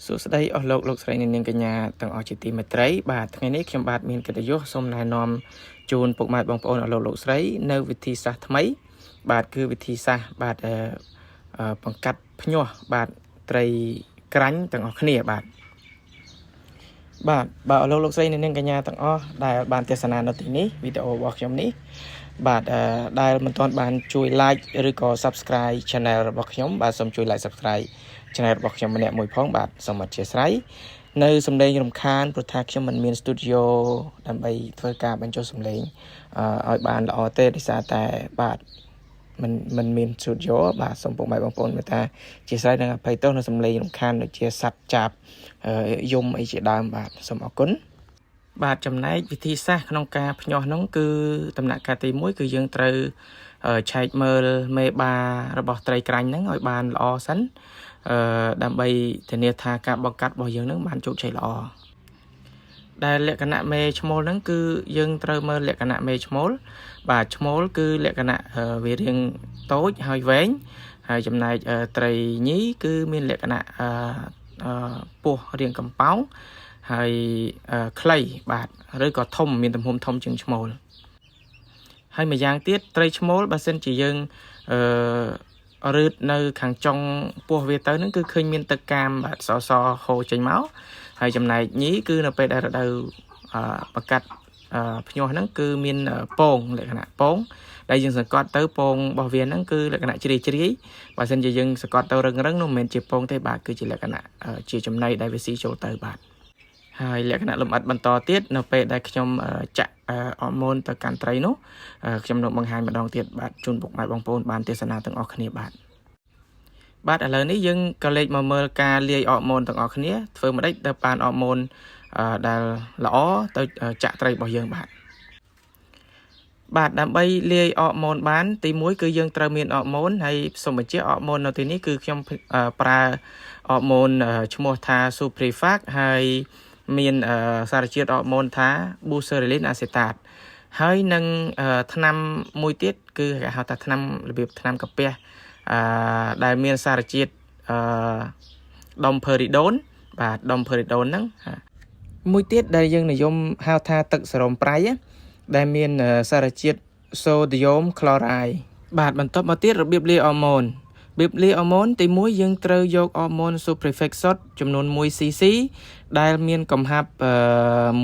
សួស្តីអស់លោកស្រីនាងកញ្ញាទាំងអស់ជាទីមេត្រីបាទថ្ងៃនេះខ្ញុំបាទមានកិត្តិយសសូមណែនាំជូនពុកម៉ែបងប្អូនអស់លោកស្រីនៅវិធីសាស្ត្រថ្មីបាទគឺវិធីសាស្ត្របាទបង្កាត់ភ្ញាស់បាទត្រីក្រាញ់ទាំងអស់គ្នាបាទអស់លោកស្រីនាងកញ្ញាទាំងអស់ដែលបានទស្សនានៅទីនេះវីដេអូរបស់ខ្ញុំនេះបាទដែលមិនទាន់បានជួយ like ឬក៏ subscribe channel របស់ខ្ញុំបាទសូមជួយ like subscribe channel របស់ខ្ញុំម្នាក់មួយផងបាទសូមអធិស្ឋាននៅសំឡេងរំខានព្រោះថាខ្ញុំមិនមាន studio ដើម្បីធ្វើការបញ្ចូលសំឡេងឲ្យបានល្អទេដោយសារតែបាទមិនមាន studio បាទសូមពុកម៉ែបងប្អូនមេត្តាជាស្រ័យនឹងអភ័យទោសនៅសំឡេងរំខានដូចជាសត្វចាប់យំអីជាដើមបាទសូមអរគុណបាទចំណែកវិធីសាស្ត្រក្នុងការភ្ញាស់នោះគឺដំណាក់កាលទី1គឺយើងត្រូវឆែកមើលមេបារបស់ត្រីក្រាញ់ហ្នឹងឲ្យបានល្អសិនដើម្បីធានាថាការបង្កាត់របស់យើងនឹងបានជោគជ័យល្អដែលលក្ខណៈមេឈ្មោលហ្នឹងគឺយើងត្រូវមើលលក្ខណៈមេឈ្មោលបាទឈ្មោលគឺលក្ខណៈវារាងតូចហើយវែងហើយចំណែកត្រីញីគឺមានលក្ខណៈពោះរាងកំប៉ោងហើយខ្លីបាទឬក៏ធំមានទំហំធំជាងឈ្មោលហើយម្យ៉ាងទៀតត្រីឈ្មោលបើសិនជាយើងរឺតនៅខាងចុងពោះវាទៅហ្នឹងគឺឃើញមានទឹកកាមបាទសហូរចេញមកហើយចំណែកញីគឺនៅពេលដែលរដូវបង្កាត់ភ្ញាស់ហ្នឹងគឺមានពងលក្ខណៈពងដែលយើងសង្កត់ទៅពងរបស់វាហ្នឹងគឺលក្ខណៈជ្រាយបើសិនជាយើងសង្កត់ទៅរឹងនោះមិនមែនជាពងទេបាទគឺជាលក្ខណៈជាចំណីដែលវាស៊ីចូលទៅបាទហើយលក្ខណៈលម្អិតបន្តទៀតនៅពេលដែលខ្ញុំចាក់អរម៉ូនទៅកាន់ត្រីនោះខ្ញុំនឹងបង្ហាញម្ដងទៀតបាទជូនពុកម៉ែបងប្អូនបានទស្សនាទាំងអស់គ្នាបាទឥឡូវនេះយើងក៏លេខមកមើលការលាយអរម៉ូនទាំងអស់គ្នាធ្វើមិនដេចទៅបានអរម៉ូនដែលល្អទៅចាក់ត្រីរបស់យើងបាទដើម្បីលាយអរម៉ូនបានទី1គឺយើងត្រូវមានអរម៉ូនហើយសូមបញ្ជាក់អរម៉ូននៅទីនេះគឺខ្ញុំប្រើអរម៉ូនឈ្មោះថា Suprifac ហើយមានសារជាតិអរម៉ូនថា Buserelin acetate ហើយនឹងថ្នាំមួយទៀតគឺគេហៅថាថ្នាំរបៀបថ្នាំកាពះដែលមានសារជាតិDomperidone បាទ Domperidone ហ្នឹងមួយទៀតដែលយើងនិយមហៅថាទឹកសេរ៉ូមប្រៃដែលមានសារជាតិ Sodium Chloride បាទបន្ទាប់មកទៀតរបៀបលាយអរម៉ូនរបៀបលាយអរម៉ូនទី1យើងត្រូវយកអរម៉ូន Suprifac សុទ្ធចំនួន 1cc ដែលមានកំហាប់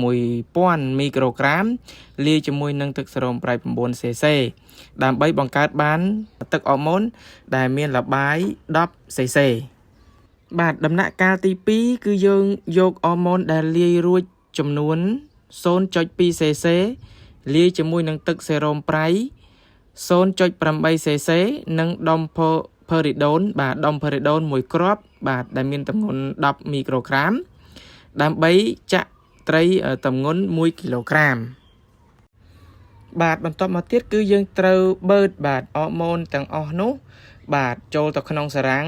1000 មីក្រូក្រាមលាយជាមួយនឹងទឹកសេរ៉ូមប្រៃ 9cc ដើម្បីបង្កើតបានទឹកអរម៉ូនដែលមានល្បាយ 10cc បាទដំណាក់កាលទី2គឺយើងយកអរម៉ូនដែលលាយរួចចំនួន 0.2cc លាយជាមួយនឹងទឹកសេរ៉ូមប្រៃ 0.8cc និង Domperidone បាទ Domperidone 1គ្រាប់បាទដែលមានទម្ងន់10មីក្រូក្រាមដើម្បីចាក់ត្រីទម្ងន់1គីឡូក្រាមបាទបន្ទាប់មកទៀតគឺយើងត្រូវបឺតបាទអរម៉ូនទាំងអស់នោះបាទចូលទៅក្នុងសារ៉ាំង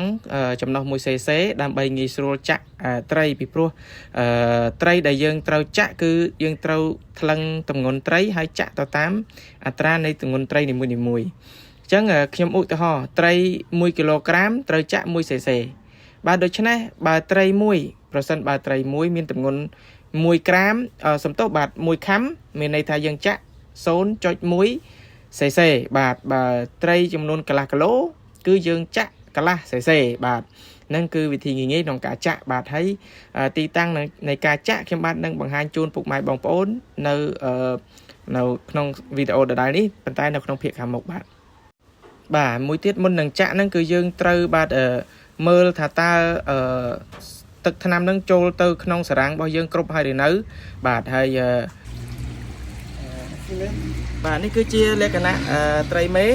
ចំណុះ 1cc ដើម្បីងាយស្រួលចាក់ត្រីពីព្រោះត្រីដែលយើងត្រូវចាក់គឺយើងត្រូវថ្លឹងទម្ងន់ត្រីហើយចាក់ទៅតាមអត្រានៃទម្ងន់ត្រីនីមួយៗអញ្ចឹងខ្ញុំឧទាហរណ៍ត្រី1គីឡូក្រាមត្រូវចាក់ 1cc បាទដូច្នេះបើត្រីមួយប្រសិនបើត្រីមួយមានទម្ងន់1ក្រាមសំទោសបាទ1ខាំមានន័យថាយើងចាក់ 0.1cc បាទបើត្រីចំនួនកន្លះគីឡូគឺយើងចាក់កន្លះ cc បាទនឹងគឺវិធីងាយៗក្នុងការចាក់បាទហើយទីតាំងនៃការចាក់ខ្ញុំបាទនឹងបង្ហាញជូនពុកម៉ែបងប្អូននៅក្នុងវីដេអូដដែលនេះប៉ុន្តែនៅក្នុងភាគខាងមុខបាទមួយទៀតមុននឹងចាក់ហ្នឹងគឺយើងត្រូវបាទមើលថាតើទឹកថ្នាំហ្នឹងចូលទៅក្នុងសារ៉ាំងរបស់យើងគ្រប់ហើយឬនៅបាទហើយបាទនេះគឺជាលក្ខណៈត្រីមេ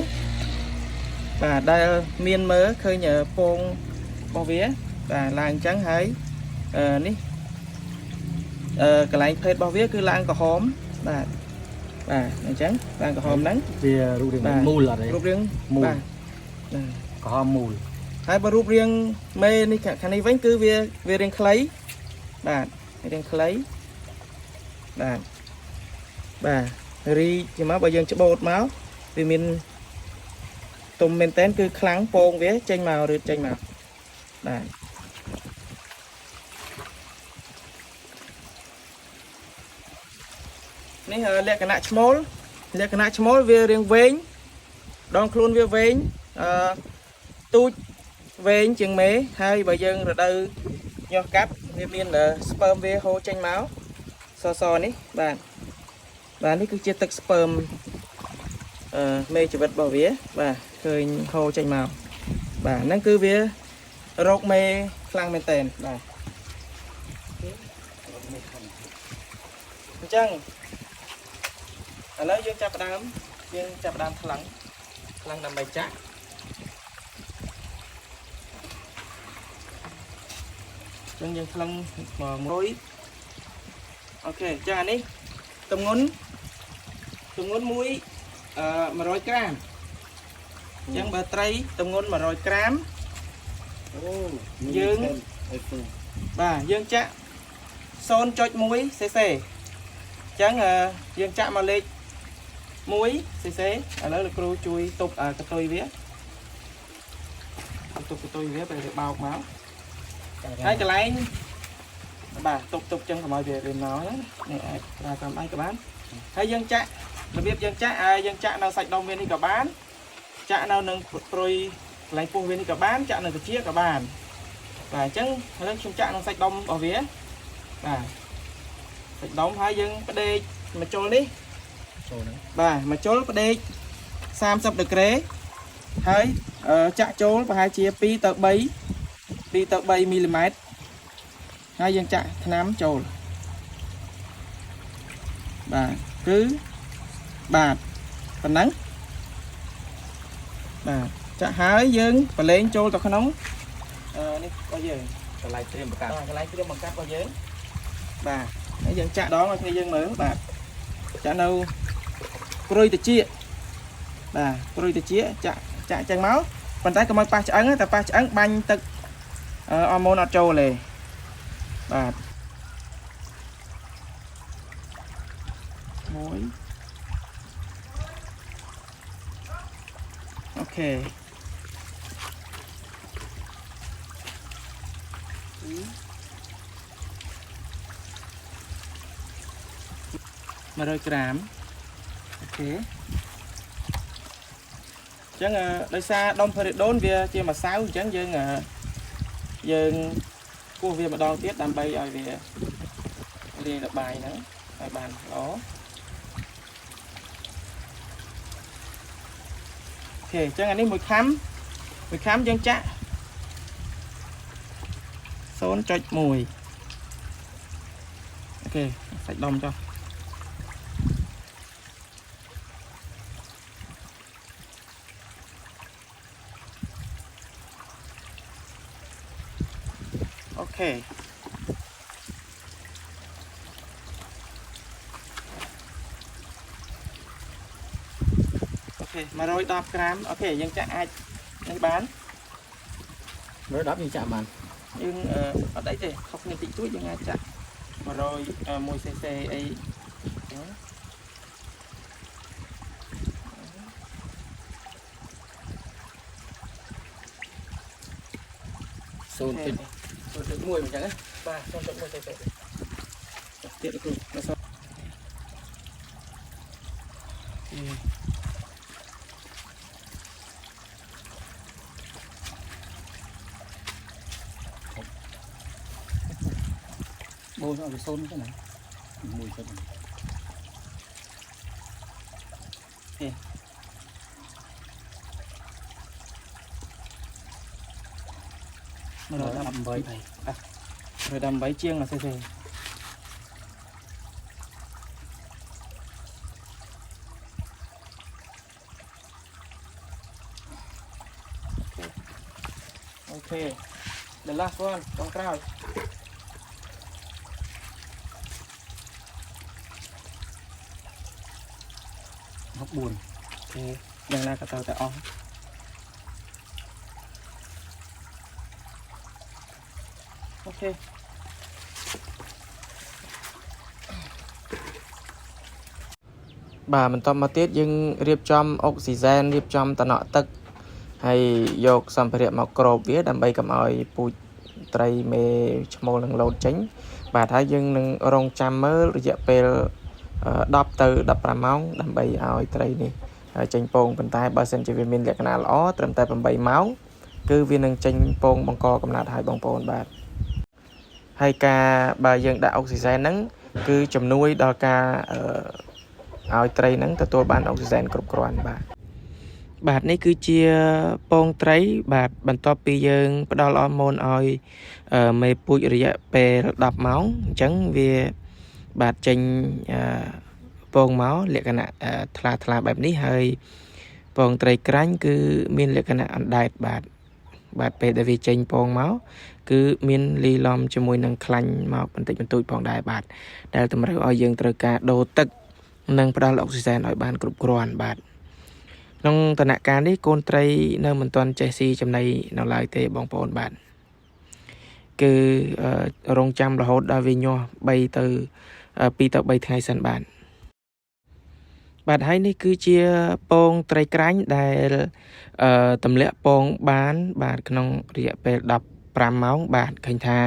បាទដែលមានមើលឃើញពងរបស់វាបាទឡើងអញ្ចឹងហើយនេះកន្លែងភេទរបស់វាគឺឡើងក្រហមបាទអញ្ចឹងឡើងក្រហមហ្នឹងវារូបរាងមូលអត់ទេរូបរាងមូលបាទក្រហមមូលហើយបើរូបរាងមេនេះខាងនេះវិញគឺវារាងខ្លីបាទរាងខ្លីបាទរីជាមកបើយើងច្បូតមកវាមានទុំមែនតែនគឺខ្លាំងពងវាចេញមករឺតចេញមកបាទ នេះលក្ខណៈឈ្មោលវារាងវែងដងខ្លួនវាវែងទូចវែងជាងមេហើយបើយើងរដូវញាស់កាប់វាមានស្ពឺមវាហូរចេញមកសនេះបាទនេះគឺជាទឹកស្ពឺមមេជីវិតរបស់វាបាទឃើញហូរចេញមកបាទហ្នឹងគឺវារោគមេខ្លាំងមែនតើបាទអញ្ចឹងឥឡូវយើងចាប់ផ្ដើមថ្លឹងដើម្បីចាក់អញ្ចឹងយើងថ្លឹង100អូខេអញ្ចឹងអានេះទម្ងន់មួយ100 ក្រាមអញ្ចឹងបើត្រីទម្ងន់100 ក្រាមយើងបាទយើងចាក់ 0.1 cc អញ្ចឹងយើងចាក់មកលេខ1 cc ឥឡូវលោកគ្រូជួយទប់កតុយវាពេលវាបោកមកហើយកន្លែងបាទទប់ចឹងកុំឲ្យវារៀនមកនេះអាចប្រើតាមអីក៏បានហើយយើងចាក់របៀបយើងចាក់នៅសាច់ដុំវានេះក៏បានចាក់នៅនឹងព្រុយកន្លែងពោះវានេះក៏បានចាក់នៅត្រចៀកក៏បានបាទអញ្ចឹងឥឡូវខ្ញុំចាក់នៅសាច់ដុំរបស់វាបាទសាច់ដុំហើយយើងផ្ដេកមកជុលនេះចូលហ្នឹងបាទមកជុលផ្ដេក30 ដឺក្រេហើយចាក់ចូលប្រហែលជា2 ទៅ 3 មីលីម៉ែត្រហើយយើងចាក់ថ្នាំចូលបាទគឺបាទប៉ុណ្ណឹងបាទចាក់ហើយយើងប្រឡែងចូលទៅក្នុងនេះរបស់យើងកន្លែងត្រៀមបង្កាត់របស់យើងបាទហើយយើងចាក់ដងឲ្យគ្នាយើងមើលបាទចាក់នៅព្រុយត្រចៀកបាទព្រុយត្រចៀកចាក់ចឹងមកប៉ុន្តែកុំឲ្យប៉ះឆ្អឹងតែប៉ះឆ្អឹងបាញ់ទឹកអរម៉ូនអត់ចូលទេបាទមួយអូខេ100 ក្រាមអូខេអញ្ចឹងដោយសារដុំផេរីដូនវាជាម្សៅអញ្ចឹងយើងគោះវាម្ដងទៀតដើម្បីឲ្យវាលាយរបាយហ្នឹងឲ្យបានល្អអូខេអញ្ចឹងអានេះមួយខាំយើងចាក់ 0.1 អូខេសាច់ដុំចុះអូខេ110 ក្រាមអូខេយើងចាក់អាចនេះបាន110យើងចាក់បានយើងអត់អីទេខុសគ្នាតិចតួចយើងអាចចាក់101 cc អី0.1 មិនចឹងណាបាទ 0.1 cc ទៀតគ្រូមកសបូនឲ្យវាសូនទៅណាមួយទៅហេ118ជាងណាសេសេអូខេ the last one ចុងក្រោយ64អូខេយ៉ាងណាក៏ត្រូវតែអស់អូខេបាទបន្តមកទៀតយើងរៀបចំអុកស៊ីហ្សែនរៀបចំតំណក់ទឹកហើយយកសម្ភារៈមកគ្របវាដើម្បីកុំឲ្យពូជត្រីមេឈ្មោលនឹងលោតចេញបាទហើយយើងនឹងរងចាំមើលរយៈពេល 10 ទៅ 15 ម៉ោងដើម្បីឲ្យត្រីនេះចេញពងប៉ុន្តែបើសិនជាវាមានលក្ខណៈល្អត្រឹមតែ 8 ម៉ោងគឺវានឹងចេញពងបង្កកំណើតឲ្យបងប្អូនបាទហើយការបើយើងដាក់អុកស៊ីសែនហ្នឹងគឺជំនួយដល់ការឲ្យត្រីហ្នឹងទទួលបានអុកស៊ីសែនគ្រប់គ្រាន់បាទនេះគឺជាពងត្រីបាទបន្ទាប់ពីយើងផ្ដល់អរម៉ូនឲ្យមេពូជរយៈពេល10 ម៉ោងអញ្ចឹងវាបាទចេញពងមកលក្ខណៈថ្លាបែបនេះហើយពងត្រីក្រាញ់គឺមានលក្ខណៈអណ្ដែតបាទពេលដែលវាចេញពងមកគឺមានលីឡំជាមួយនឹងខ្លាញ់មកបន្តិចបន្តួចផងដែរបាទដែលតម្រូវឲ្យយើងត្រូវការដូរទឹកនិងផ្ដល់អុកស៊ីសែនឲ្យបានគ្រប់គ្រាន់បាទក្នុងដំណាក់កាលនេះកូនត្រីនៅមិនទាន់ចេះស៊ីចំណីនៅឡើយទេបងប្អូនបាទគឺរងចាំរហូតដល់វាញាស់2 ទៅ 3 ថ្ងៃសិនបាទហើយនេះគឺជាពងត្រីក្រាញ់ដែលទម្លាក់ពងបានបាទក្នុងរយៈពេល15 ម៉ោងបាទឃើញថា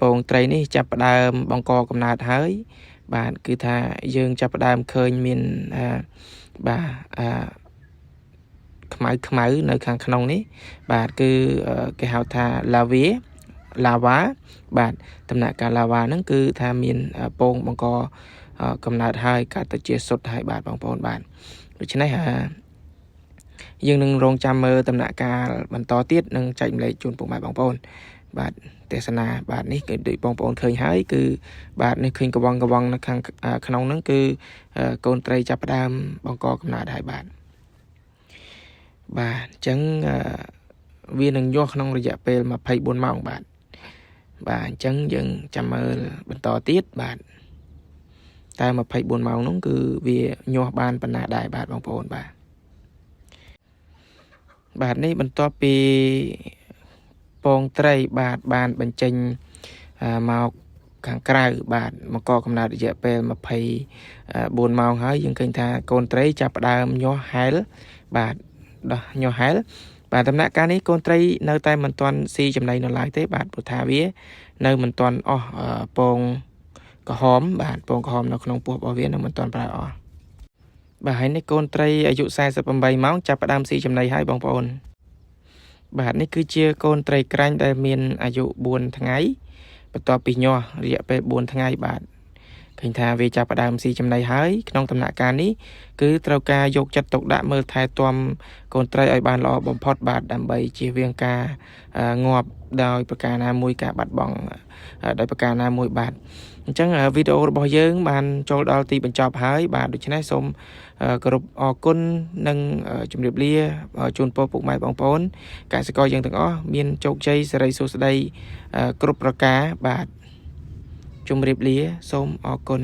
ពងត្រីនេះចាប់ផ្ដើមបង្កកំណើតហើយបាទគឺថាយើងចាប់ផ្ដើមឃើញមានខ្មៅនៅខាងក្នុងនេះបាទគឺគេហៅថាឡាវ៉ាបាទដំណាក់កាលឡាវ៉ាហ្នឹងគឺថាមានពងបង្កកំណើតហើយកើតទៅជាសុទ្ធហើយបាទបងប្អូនបាទដូច្នេះយើងនឹងរងចាំមើលដំណាក់កាលបន្តទៀតនិងចែកម្លែកជូនពុកម៉ែបងប្អូនបាទទេសនាបាទនេះគឺដូចបងប្អូនឃើញហើយគឺបាទនេះឃើញកវងនៅខាងក្នុងហ្នឹងគឺកូនត្រីចាប់ផ្ដើមបង្កកំណើតហើយបាទអញ្ចឹងវានឹងញាស់ក្នុងរយៈពេល24 ម៉ោងបាទអញ្ចឹងយើងចាំមើលបន្តទៀតបាទតែ24 ម៉ោងនោះគឺវាញាស់បានប៉ុណ្ណាដែរបាទបងប្អូនបាទនេះបន្ទាប់ពីពងត្រីបាទបានបញ្ចេញមកខាងក្រៅបាទមកកកំណើតរយៈពេល24 ម៉ោងហើយយើងឃើញថាកូនត្រីចាប់ផ្ដើមញាស់ហែលបាទដោះញាស់ហែលបាទដំណាក់កាលនេះកូនត្រីនៅតែមិនទាន់ស៊ីចំណីនៅឡើយទេបាទព្រោះថាវានៅមិនទាន់អស់ពងក្រហមបាទពងក្រហមនៅក្នុងពោះរបស់វានៅមិនទាន់ប្រើអស់បាទហើយនេះកូនត្រីអាយុ48 ម៉ោងចាប់ផ្ដើមស៊ីចំណីហើយបងប្អូនបាទនេះគឺជាកូនត្រីក្រាញ់ដែលមានអាយុ4 ថ្ងៃបន្ទាប់ពីញាស់រយៈពេល4 ថ្ងៃបាទឃើញថាវាចាប់ផ្ដើមស៊ីចំណីហើយក្នុងដំណាក់កាលនេះគឺត្រូវការយកចិត្តទុកដាក់មើលថែទាំកូនត្រីឲ្យបានល្អបំផុតបាទដើម្បីជៀសវាងការងាប់ដោយប្រការណាមួយការបាត់បង់ដោយប្រការណាមួយបាទអញ្ចឹងវីដេអូរបស់យើងបានចូលដល់ទីបញ្ចប់ហើយបាទដូច្នេះសូមគោរពអរគុណនិងជម្រាបលាជូនពរពុកម៉ែបងប្អូនកសិករយើងទាំងអស់មានជោគជ័យសិរីសួស្តីគ្រប់ប្រការបាទជម្រាបលាសូមអរគុណ